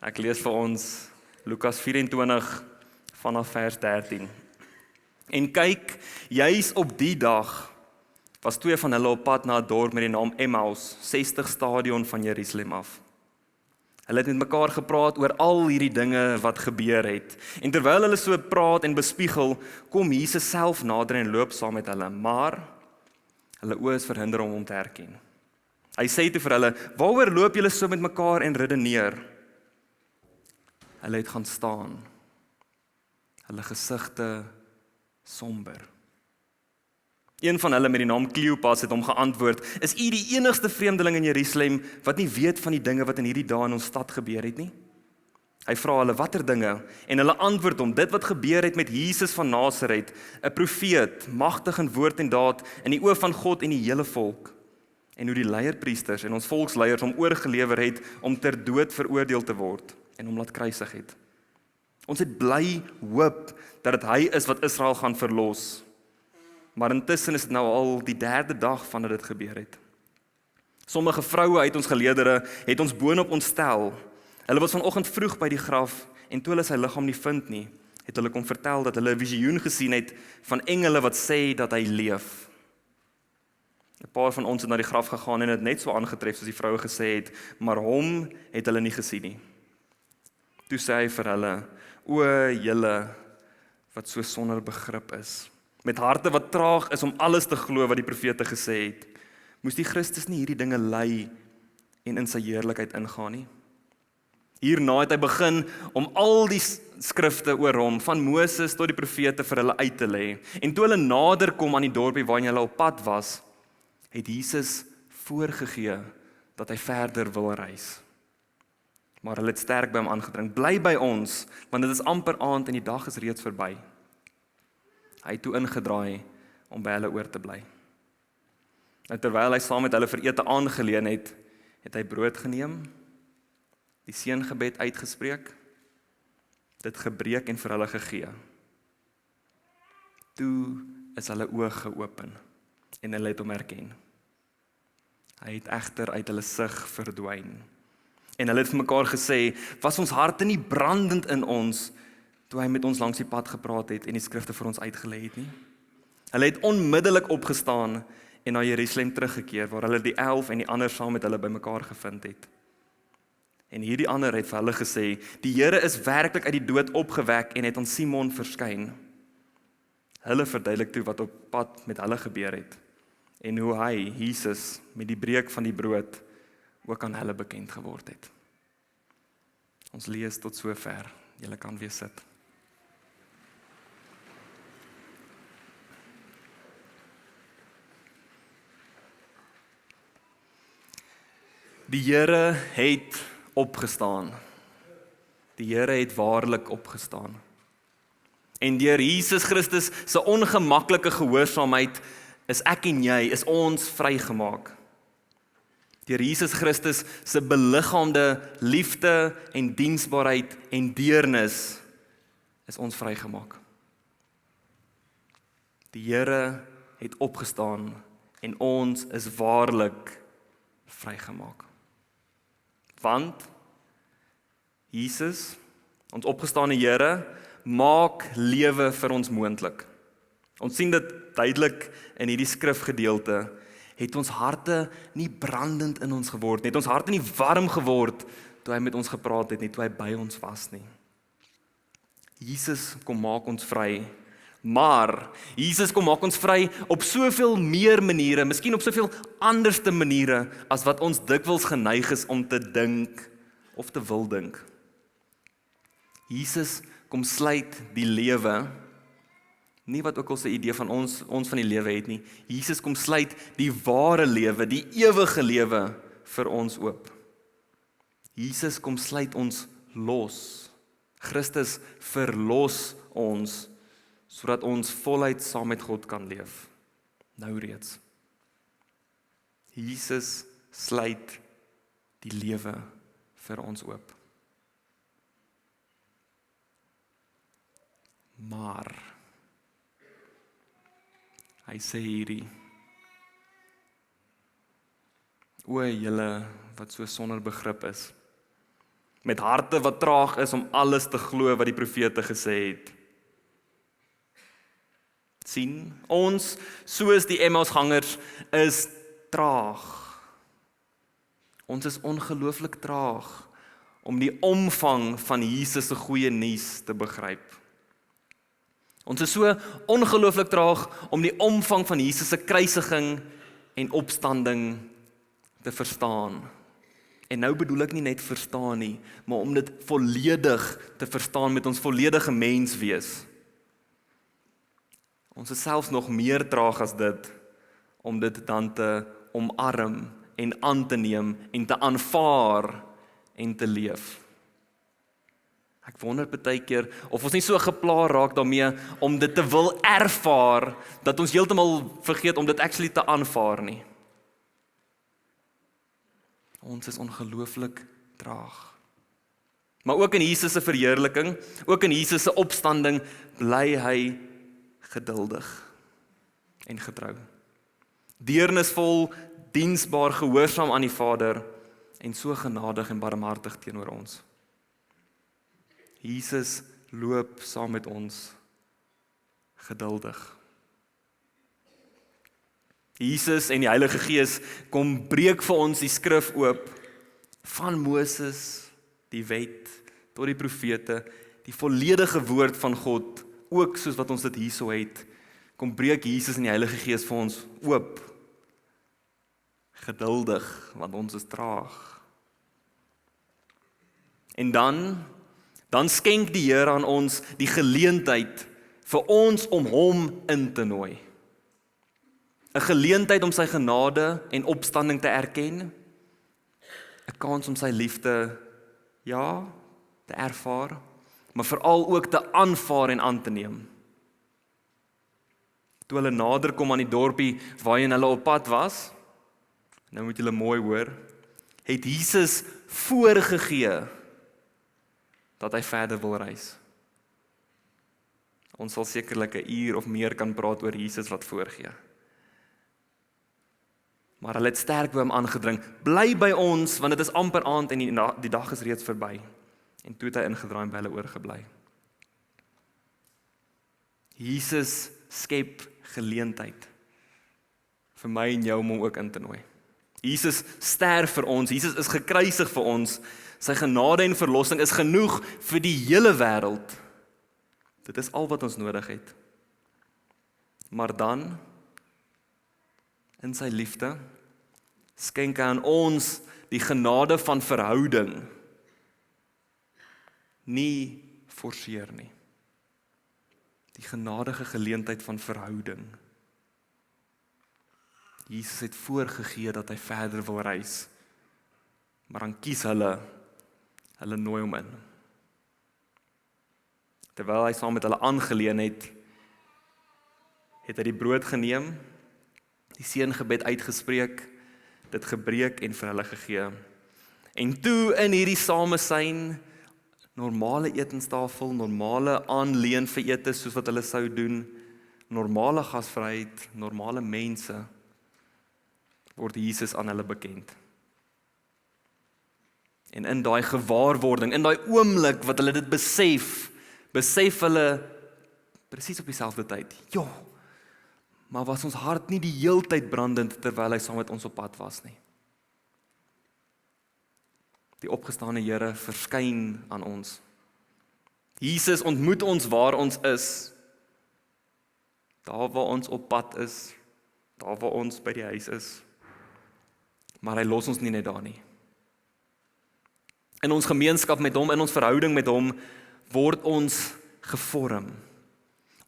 Ek lees vir ons Lukas 24 vanaf vers 13. En kyk, juis op die dag was 2 van hulle op pad na 'n dorp met die naam Emmaus, 60 stadion van Jerusalem af. Hulle het met mekaar gepraat oor al hierdie dinge wat gebeur het. En terwyl hulle so praat en bespiegel, kom Jesus self nader en loop saam met hulle, maar hulle oë is verhinder om hom te herken. Hy sê toe vir hulle, waaroor loop julle so met mekaar en redeneer? Hulle het gaan staan, hulle gesigte somber. Een van hulle met die naam Kleopas het hom geantwoord, is u die enigste vreemdeling in Jerusalem wat nie weet van die dinge wat in hierdie dae in ons stad gebeur het nie? Hy vra hulle, watter dinge? En hulle antwoord hom, dit wat gebeur het met Jesus van Nasaret, 'n profeet, magtig in woord en daad, in die oë van God en die hele volk. En hoe die leierpriesters en ons volksleiers hom oorgelewer het om ter dood veroordeel te word en hom laat kruisig het. Ons het bly hoop dat dit hy is wat Israel gaan verlos. Maar intussen is dit nou al die 3de dag vandat dit gebeur het. Sommige vroue uit ons geleedere het ons boonop ontstel. Hulle was vanoggend vroeg by die graf en toe hulle sy liggaam nie vind nie, het hulle kom vertel dat hulle 'n visioen gesien het van engele wat sê dat hy leef. 'n Paar van ons het na die graf gegaan en het net so aangetref soos die vroue gesê het, maar hom het hulle nie gesien nie. Toe sê hy vir hulle, o julle wat so sonder begrip is, met harte wat traag is om alles te glo wat die profete gesê het, moes die Christus nie hierdie dinge ly en in sy heerlikheid ingaan nie? Hierna het hy begin om al die skrifte oor hom, van Moses tot die profete vir hulle uit te lê. En toe hulle nader kom aan die dorpie waarheen hulle op pad was, het Jesus voorgegee dat hy verder wil reis. Maar hulle het sterk by hom aangedring, bly by ons, want dit is amper aand en die dag is reeds verby. Hy het toe ingedraai om by hulle oor te bly. En terwyl hy saam met hulle vir ete aangeleen het, het hy brood geneem, die seëngebed uitgespreek, dit gebreek en vir hulle gegee. Toe is hulle oë geopen en hulle het hom herken. Hy het egter uit hulle sig verdwyn. En hulle het vir mekaar gesê, was ons harte nie brandend in ons, toe hy met ons langs die pad gepraat het en die skrifte vir ons uitgelê het nie? Hulle het onmiddellik opgestaan en na Jerusalem teruggekeer, waar hulle die 11 en die ander saam met hulle bymekaar gevind het. En hierdie ander het vir hulle gesê, die Here is werklik uit die dood opgewek en het aan Simon verskyn. Hulle verduidelik toe wat op pad met hulle gebeur het, en hoe hy, Jesus, met die breek van die brood, ook aan hulle bekend geword het. Ons lees tot sover. Julle kan weer sit. Die Here het opgestaan. Die Here het waarlik opgestaan. En deur Jesus Christus se ongemaklike gehoorsaamheid is ek en jy, is ons vrygemaak. Deur Jesus Christus se beliggaamde liefde en diensbaarheid en deernis is ons vrygemaak. Die Here het opgestaan en ons is waarlik vrygemaak. Want Jesus, ons opgestane Here, maak lewe vir ons moontlik. Ons sien dit duidelik in hierdie skrifgedeelte. Het ons harte nie brandend in ons geword nie, het ons harte nie warm geword toe hy met ons gepraat het nie, toe hy by ons was nie. Jesus kom maak ons vry, maar Jesus kom maak ons vry op soveel meer maniere, miskien op soveel anderste maniere as wat ons dikwels geneig is om te dink of te wil dink. Jesus kom sluit die lewe, nie wat ook al sy idee van ons van die lewe het nie. Jesus kom sluit die ware lewe, die ewige lewe vir ons oop. Jesus kom sluit ons los. Christus verlos ons, sodat ons voluit saam met God kan leef. Nou reeds. Jesus sluit die lewe vir ons oop. Maar hy sê hierdie, o julle wat so sonder begrip is, met harte wat traag is om alles te glo wat die profete gesê het. Sien, ons, soos die Emmausgangers, is traag. Ons is ongelooflik traag om die omvang van Jesus se goeie nuus te begryp. Ons is so ongelooflik traag om die omvang van Jesus se kruisiging en opstanding te verstaan. En nou bedoel ek nie net verstaan nie, maar om dit volledig te verstaan met ons volledige menswees. Ons is selfs nog meer traag as dit, om dit dan te omarm en aan te neem en te aanvaar en te leef. Ek wonder baie keer of ons nie so gepla raak daarmee om dit te wil ervaar, dat ons heeltemal vergeet om dit actually te aanvaar nie. Ons is ongelooflik traag. Maar ook in Jesus se verheerliking, ook in Jesus se opstanding, bly hy geduldig en getrou. Deernisvol, diensbaar, gehoorsaam aan die Vader en so genadig en barmhartig teenoor ons. Jesus loop saam met ons geduldig. Jesus en die Heilige Gees kom breek vir ons die skrif oop van Moses, die wet, tot die profete, die volledige woord van God, ook soos wat ons dit hierso het, kom breek Jesus en die Heilige Gees vir ons oop. Geduldig, want ons is traag. En dan skenk die Here aan ons die geleentheid vir ons om hom in te nooi. 'n Geleentheid om sy genade en opstanding te erken, 'n kans om sy liefde, ja, te ervaar, maar veral ook te aanvaar en aan te neem. Toe hulle nader kom aan die dorpie waarheen hulle op pad was, nou moet julle mooi hoor, het Jesus voorgegee dat hy verder wil reis. Ons sal sekerlik 'n uur of meer kan praat oor Jesus wat voorgee. Maar hulle het sterk by hom aangedring, bly by ons, want dit is amper aand en die dag is reeds verby. En toe het hy ingedraai en by hulle oorgebly. Jesus skep geleentheid vir my en jou om hom ook in te nooi. Jesus sterf vir ons, Jesus is gekruisig vir ons, sy genade en verlossing is genoeg vir die hele wêreld. Dit is al wat ons nodig het. Maar dan, in sy liefde, skenk hy aan ons die genade van verhouding, nie forceer nie. Die genadige geleentheid van verhouding. Jesus het voorgegee dat hy verder wil reis, maar dan kies hulle nooi hom in. Terwyl hy saam met hulle aangeleen het, het hy die brood geneem, die seëngebed uitgespreek, dit gebreek en vir hulle gegee. En toe in hierdie samesyn, normale etenstafel, normale aanleen vir ete soos wat hulle sou doen, normale gasvryheid, normale mense, word Jesus aan hulle bekend. En in daai gewaarwording, in daai oomblik wat hulle dit besef hulle presies op dieselfde tyd. Ja, maar was ons hart nie die heeltyd brandend terwyl hy saam met ons op pad was nie. Die opgestane Here verskyn aan ons. Jesus ontmoet ons waar ons is. Daar waar ons op pad is, daar waar ons by die huis is. Maar hy los ons nie net daar nie. In ons gemeenskap met hom, in ons verhouding met hom, word ons gevorm.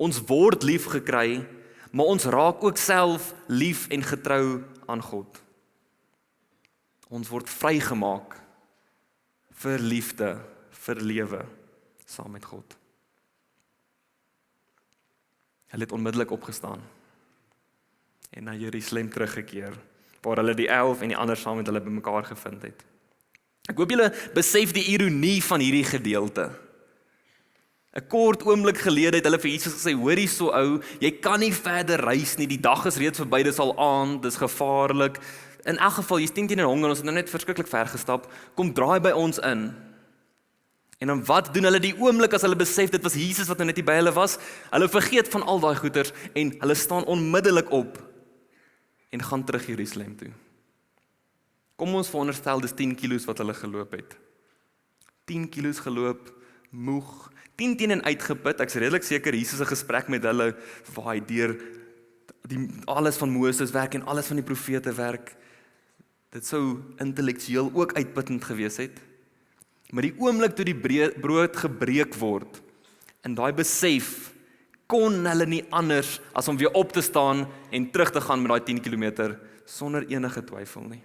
Ons word lief gekry, maar ons raak ook self lief en getrou aan God. Ons word vrygemaak vir liefde, vir lewe, saam met God. Hulle het onmiddellik opgestaan en na Jerusalem teruggekeer, waar hulle die 11 en die ander saam met hulle bymekaar gevind het. Ek hoop julle besef die ironie van hierdie gedeelte. 'n Kort oomblik gelede het hulle vir Jesus gesê, hoor hier so ou, jy kan nie verder reis nie, die dag is reeds verby, dis al aand, dis gevaarlik. In elk geval, jy's 10 teenoor honger, ons het nou net verskriklik ver gestap, kom draai by ons in. En dan wat doen hulle die oomblik as hulle besef dit was Jesus wat nou net hier by hulle was? Hulle vergeet van al daai goeders en hulle staan onmiddellik op en gaan terug Jerusalem toe. Kom ons veronderstel dis 10 kilos wat hulle geloop het. 10 kilos geloop, moeg, 10 teen en uitgeput. Ek's redelik seker Jesus se gesprek met hulle waar hy deur alles van Moses werk en alles van die profete werk. Dit sou intellektueel ook uitputtend gewees het. Maar die oomblik toe die brood gebreek word, in daai besef, kon hulle nie anders as om weer op te staan en terug te gaan met daai 10 kilometer, sonder enige twyfel nie.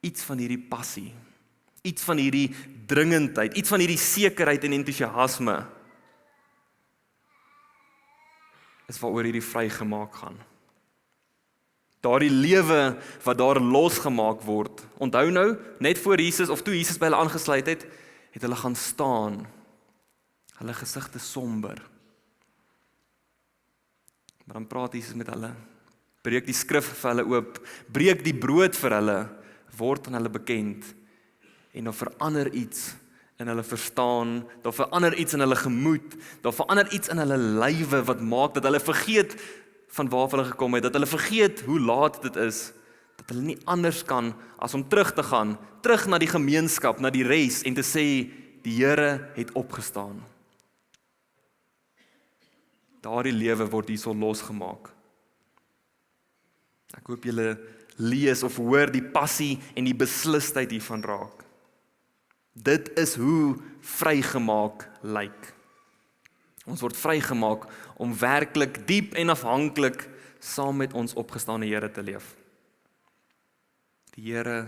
Iets van hierdie passie, iets van hierdie dringendheid, iets van hierdie sekerheid en entoesiasme, is waaroor hierdie vrygemaak gaan. Daardie lewe wat daar losgemaak word. Onthou nou, net voor Jesus of toe Jesus by hulle aangesluit het, het hulle gaan staan. Hulle gesigte somber. Maar dan praat Jesus met hulle, breek die skrif vir hulle oop, breek die brood vir hulle, word aan hulle bekend, en dan verander iets in hulle verstaan, daar verander iets in hulle gemoed, daar verander iets in hulle lywe wat maak dat hulle vergeet van waar hulle gekom het, dat hulle vergeet hoe laat dit is, dat hulle nie anders kan as om terug te gaan, terug na die gemeenskap, na die res en te sê, die Here het opgestaan. Daardie lewe word hierso losgemaak. Ek hoop julle lees of hoor die passie en die beslisheid hiervan raak. Dit is hoe vrygemaak lyk. Ons word vrygemaak om werklik diep en afhanklik saam met ons opgestaane Here te leef. Die Here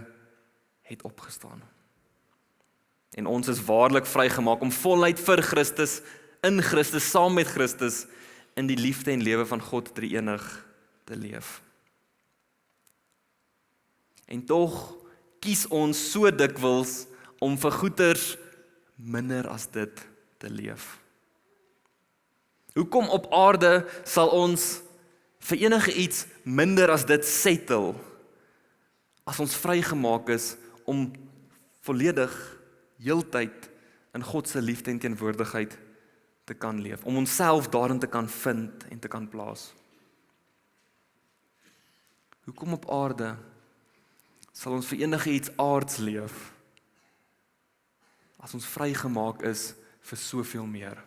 het opgestaan. En ons is waarlik vrygemaak om voluit vir Christus, in Christus, saam met Christus, in die liefde en lewe van God drie-enig te leef. En tog kies ons so dikwels om vir goeders minder as dit te leef. Hoekom op aarde sal ons vir enige iets minder as dit settle, as ons vrygemaak is om volledig, heeltyd in God se liefde en teenwoordigheid te kan leef, om onsself daarin te kan vind en te kan plaas? Hoekom op aarde sal ons vir enige iets aards leef, as ons vrygemaak is vir soveel meer?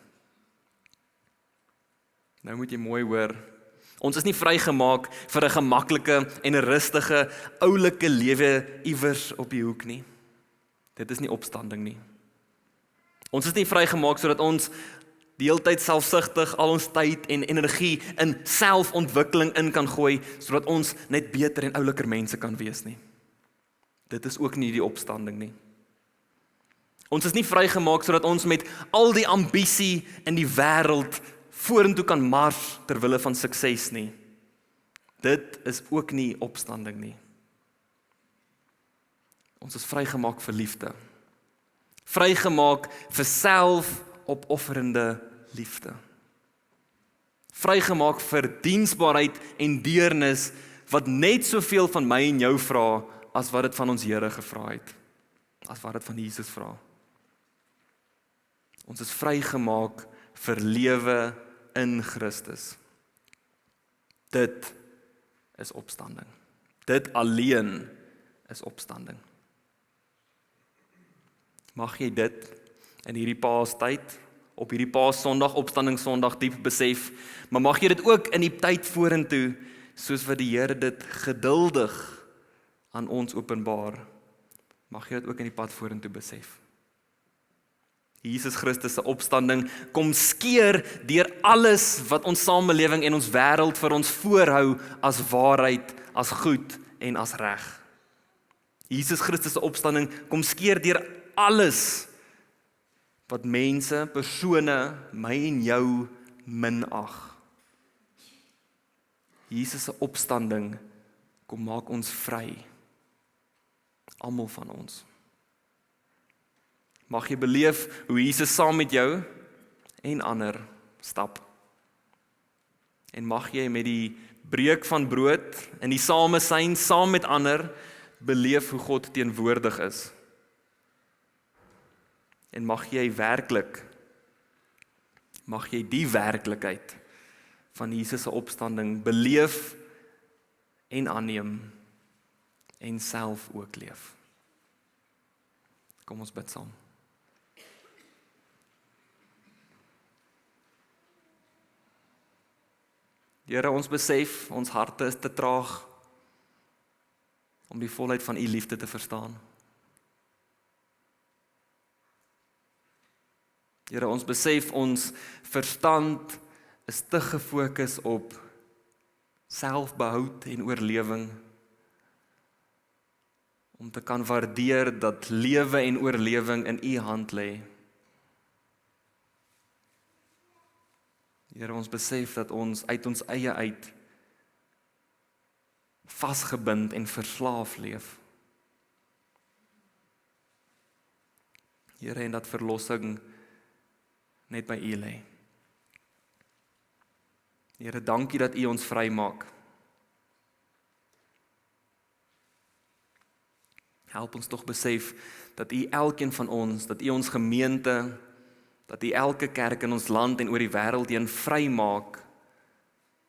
Nou moet jy mooi hoor, ons is nie vrygemaak vir 'n gemaklike en 'n rustige, oulike lewe iewers op die hoek nie. Dit is nie opstanding nie. Ons is nie vrygemaak sodat ons die hele tyd selfsugtig al ons tyd en energie in selfontwikkeling in kan gooi, sodat ons net beter en ouliker mense kan wees nie. Dit is ook nie die opstanding nie. Ons is nie vrygemaak sodat ons met al die ambisie in die wêreld vorentoe kan mars ter wille van sukses nie. Dit is ook nie opstanding nie. Ons is vrygemaak vir liefde. Vrygemaak vir selfopofferende liefde. Vrygemaak vir diensbaarheid en deernis wat net soveel van my en jou vra as wat dit van ons Here gevra het. As wat dit van Jesus vra. Ons is vrygemaak vir lewe in Christus. Dit is opstanding. Dit alleen is opstanding. Mag jy dit in hierdie Paastyd, op hierdie Paas-Sondag, opstandingssondag diep besef, maar mag jy dit ook in die tyd vorentoe, soos wat die Here dit geduldig aan ons openbaar, mag jy dit ook in die pad vorentoe besef. Jesus Christus se opstanding kom skeer deur alles wat ons samelewing en ons wêreld vir ons voorhou as waarheid, as goed en as reg. Jesus Christus se opstanding kom skeer deur alles wat mense, persone, my en jou minag. Jesus se opstanding kom maak ons vry. Almal van ons. Mag jy beleef hoe Jesus saam met jou en ander stap. En mag jy met die breek van brood in die samesyn saam met ander beleef hoe God teenwoordig is. En mag jy die werklikheid van Jesus se opstanding beleef en aanneem en self ook leef. Kom ons bid saam. Here, ons besef, ons harte is te traag om die volheid van U liefde te verstaan. Here, ons besef, ons verstand is te gefokus op selfbehoud en oorlewing, om te kan waardeer dat lewe en oorlewing in U hand lê. Here, ons besef dat ons uit ons eie uit vasgebind en verslaaf leef. Here, en dat verlossing net by U lê. Here, dankie dat U ons vrymaak. Help ons tog besef dat U elkeen van ons, dat U ons gemeente, dat U elke kerk in ons land en oor die wêreld heen vrymaak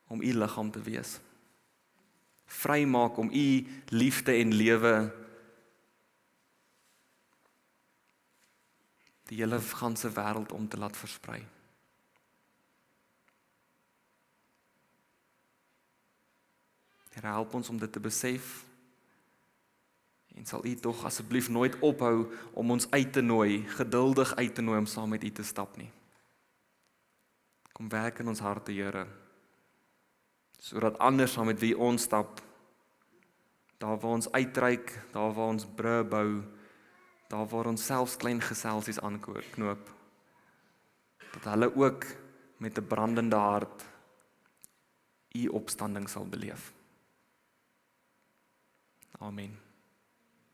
om U liggaam te wees. Vrymaak om U liefde en lewe die hele ganse wêreld om te laat versprei. Here, help ons om dit te besef en sal U tog asseblief nooit ophou om ons uit te nooi, geduldig uit te nooi om saam met U te stap nie. Kom werk in ons harte, Here, sodat anders saam met wie ons stap, daar waar ons uitreik, daar waar ons brûe bou, daar waar ons selfs klein geselsies aanknoop, dat hulle ook met 'n brandende hart U opstanding sal beleef. Amen.